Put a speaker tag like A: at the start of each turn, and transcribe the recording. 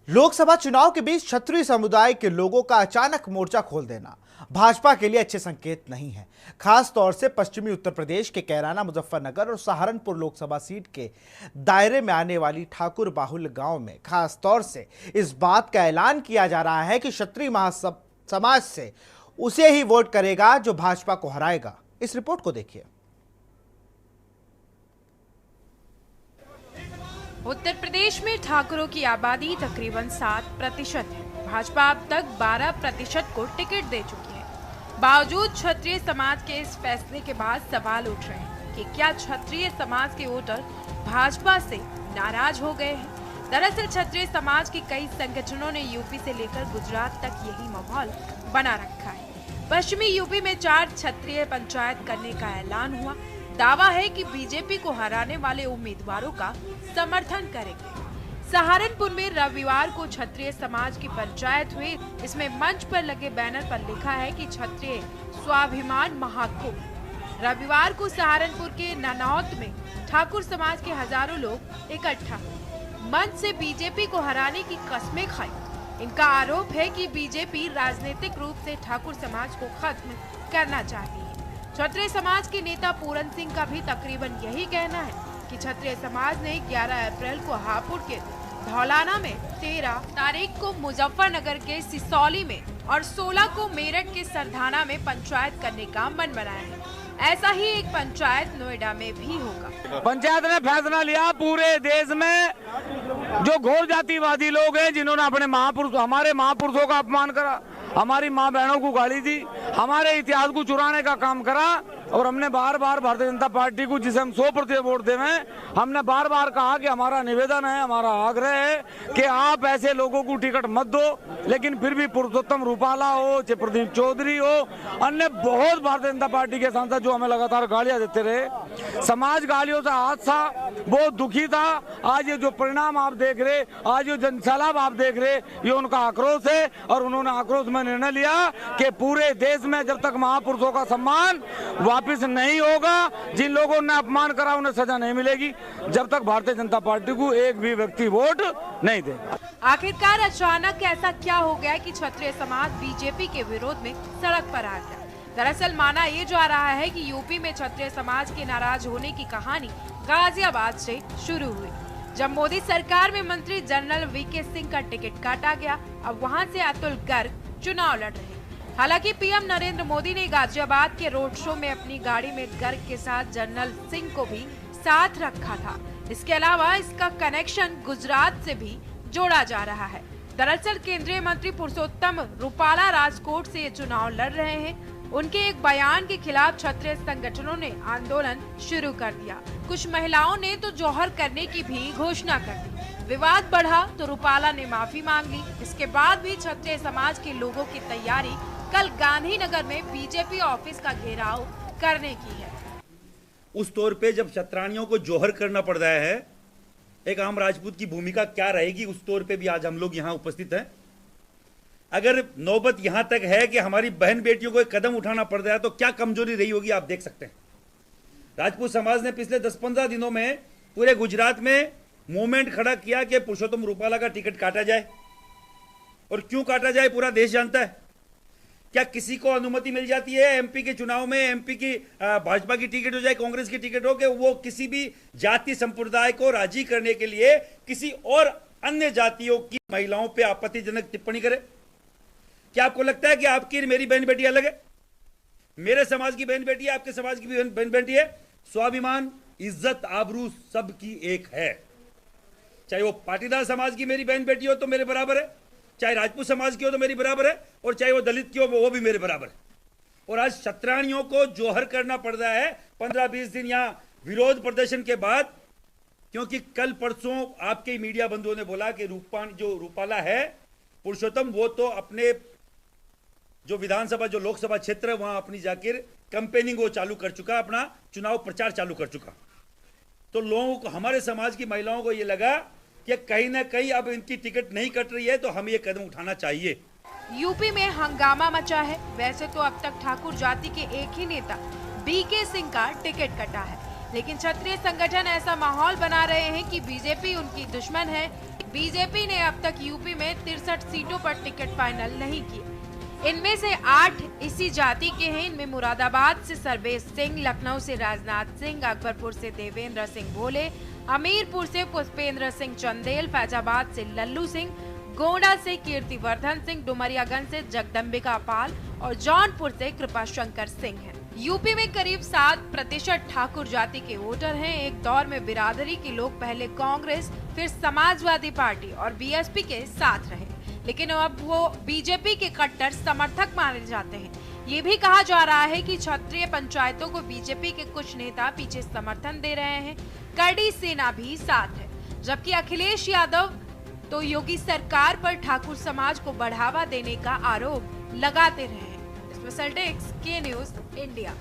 A: लोकसभा चुनाव के बीच क्षत्रिय समुदाय के लोगों का अचानक मोर्चा खोल देना भाजपा के लिए अच्छे संकेत नहीं है। खास तौर से पश्चिमी उत्तर प्रदेश के कैराना, मुजफ्फरनगर और सहारनपुर लोकसभा सीट के दायरे में आने वाली ठाकुर बाहुल गांव में खास तौर से इस बात का ऐलान किया जा रहा है कि क्षत्रिय समाज से उसे ही वोट करेगा जो भाजपा को हराएगा। इस रिपोर्ट को देखिए।
B: उत्तर प्रदेश में ठाकुरों की आबादी तकरीबन 7% है। भाजपा अब तक 12% को टिकट दे चुकी है। बावजूद क्षत्रिय समाज के इस फैसले के बाद सवाल उठ रहे हैं कि क्या क्षत्रिय समाज के वोटर भाजपा से नाराज हो गए हैं। दरअसल क्षत्रिय समाज के कई संगठनों ने यूपी से लेकर गुजरात तक यही माहौल बना रखा है। पश्चिमी यूपी में 4 क्षत्रिय पंचायत करने का ऐलान हुआ। दावा है कि बीजेपी को हराने वाले उम्मीदवारों का समर्थन करेंगे। सहारनपुर में रविवार को क्षत्रिय समाज की पंचायत हुई। इसमें मंच पर लगे बैनर पर लिखा है कि क्षत्रिय स्वाभिमान महाकुंभ। रविवार को सहारनपुर के ननौत में ठाकुर समाज के हजारों लोग इकट्ठा हुए। मंच से बीजेपी को हराने की कस्में खाई। इनका आरोप है कि बीजेपी राजनीतिक रूप से ठाकुर समाज को खत्म करना चाहती है। क्षत्रिय समाज के नेता पूरन सिंह का भी तकरीबन यही कहना है कि क्षत्रिय समाज ने 11 अप्रैल को हापुड़ के धौलाना में, 13 तारीख को मुजफ्फरनगर के सिसौली में और 16 को मेरठ के सरधाना में पंचायत करने का मन बनाया है। ऐसा ही एक पंचायत नोएडा में भी होगा।
C: पंचायत ने फैसला लिया पूरे देश में जो घोर जातिवादी लोग हैं, जिन्होंने अपने हमारे महापुरुषों का अपमान करा, हमारी माँ बहनों को गाली दी, हमारे इतिहास को चुराने का काम करा, और हमने बार बार भारतीय जनता पार्टी को, जिसे हम 100% वोट देवें, हमने बार बार कहा कि हमारा निवेदन है, हमारा आग्रह है कि आप ऐसे लोगों को टिकट मत दो। लेकिन फिर भी पुरुषोत्तम रूपाला हो, चाहे प्रदीप चौधरी हो, अन्य बहुत भारतीय जनता पार्टी के सांसद जो हमें लगातार गालियां देते रहे, समाज गालियों से हाथ था, बहुत दुखी था। आज ये जो परिणाम आप देख रहे, आज जो जनसैलाब आप देख रहे, ये उनका आक्रोश है। और उन्होंने आक्रोश में निर्णय लिया कि पूरे देश में जब तक महापुरुषों का सम्मान वापिस नहीं होगा, जिन लोगों ने अपमान करा उन्हें सजा नहीं मिलेगी, जब तक भारतीय जनता पार्टी को एक भी व्यक्ति वोट नहीं देगा।
B: आखिरकार अचानक ऐसा क्या हो गया कि क्षत्रिय समाज बीजेपी के विरोध में सड़क पर आ गया। दरअसल माना ये जा रहा है कि यूपी में क्षत्रिय समाज के नाराज होने की कहानी गाजियाबाद से शुरू हुई, जब मोदी सरकार में मंत्री जनरल वीके सिंह का टिकट काटा गया। अब वहां से अतुल गर्ग चुनाव लड़ रहे। हालांकि पीएम नरेंद्र मोदी ने गाजियाबाद के रोड शो में अपनी गाड़ी में गर्ग के साथ जनरल सिंह को भी साथ रखा था। इसके अलावा इसका कनेक्शन गुजरात से भी जोड़ा जा रहा है। दरअसल केंद्रीय मंत्री पुरुषोत्तम रूपाला राजकोट से ये चुनाव लड़ रहे हैं। उनके एक बयान के खिलाफ क्षत्रिय संगठनों ने आंदोलन शुरू कर दिया। कुछ महिलाओं ने तो जौहर करने की भी घोषणा कर दी। विवाद बढ़ा तो रूपाला ने माफी मांग ली। इसके बाद भी क्षत्रिय समाज के लोगों की तैयारी कल गांधीनगर में बीजेपी ऑफिस का घेराव करने की है।
D: उस तौर पे जब क्षत्राणियों को जौहर करना पड़ रहा है, एक आम राजपूत की भूमिका क्या रहेगी, उस तौर पे भी आज हम लोग यहाँ उपस्थित हैं। अगर नौबत यहाँ तक है कि हमारी बहन बेटियों को एक कदम उठाना पड़ रहा है, तो क्या कमजोरी रही होगी आप देख सकते हैं। राजपूत समाज ने पिछले 10-15 दिनों में पूरे गुजरात में मूवमेंट खड़ा किया कि पुरुषोत्तम रूपाला का टिकट काटा जाए। और क्यों काटा जाए पूरा देश जानता है। क्या किसी को अनुमति मिल जाती है एमपी के चुनाव में, एमपी की भाजपा की टिकट हो चाहे कांग्रेस की टिकट हो, कि वो किसी भी जाति संप्रदाय को राजी करने के लिए किसी और अन्य जातियों की महिलाओं पे आपत्तिजनक टिप्पणी करे? क्या आपको लगता है कि आपकी मेरी बहन बेटी अलग है? मेरे समाज की बहन बेटी है, आपके समाज की बहन बेटी है। स्वाभिमान, इज्जत, आबरू सबकी एक है। चाहे वो पाटीदार समाज की मेरी बहन बेटी हो तो मेरे बराबर है, चाहे राजपूत समाज की हो तो मेरी बराबर है, और चाहे वो दलित की हो वो भी मेरे बराबर है। और आज क्षत्राणियों को जौहर करना पड़ रहा है 15-20 दिन यहाँ विरोध प्रदर्शन के बाद, क्योंकि कल परसों आपके मीडिया बंधुओं ने बोला कि रूपाला है पुरुषोत्तम, वो तो अपने जो विधानसभा, जो लोकसभा क्षेत्र है वहां अपनी जाकर कैंपेनिंग वो चालू कर चुका, अपना चुनाव प्रचार चालू कर चुका। तो लोगों को, हमारे समाज की महिलाओं को ये लगा कि कहीं ना कहीं अब इनकी टिकट नहीं कट रही है, तो हमें ये कदम उठाना चाहिए।
B: यूपी में हंगामा मचा है। वैसे तो अब तक ठाकुर जाति के एक ही नेता बीके सिंह का टिकट कटा है। लेकिन क्षत्रिय संगठन ऐसा माहौल बना रहे हैं कि बीजेपी उनकी दुश्मन है। बीजेपी ने अब तक यूपी में 63 सीटों पर टिकट फाइनल नहीं किए। इनमें से 8 इसी जाति के हैं। इनमें मुरादाबाद से सर्वेश सिंह, लखनऊ से राजनाथ सिंह, अकबरपुर से देवेंद्र सिंह भोले, हमीरपुर से पुष्पेंद्र सिंह चंदेल, फैजाबाद से लल्लू सिंह, गोंडा से कीर्तिवर्धन सिंह, डुमरियागंज से जगदम्बिका पाल और जौनपुर से कृपा शंकर सिंह हैं। यूपी में करीब 7% ठाकुर जाति के वोटर हैं। एक दौर में बिरादरी के लोग पहले कांग्रेस, फिर समाजवादी पार्टी और बीएसपी के साथ रहे, लेकिन अब वो बीजेपी के कट्टर समर्थक माने जाते हैं। ये भी कहा जा रहा है कि क्षत्रिय पंचायतों को बीजेपी के कुछ नेता पीछे समर्थन दे रहे हैं। कड़ी सेना भी साथ है, जबकि अखिलेश यादव तो योगी सरकार पर ठाकुर समाज को बढ़ावा देने का आरोप लगाते रहे हैं। स्पेशल डेस्क के न्यूज इंडिया।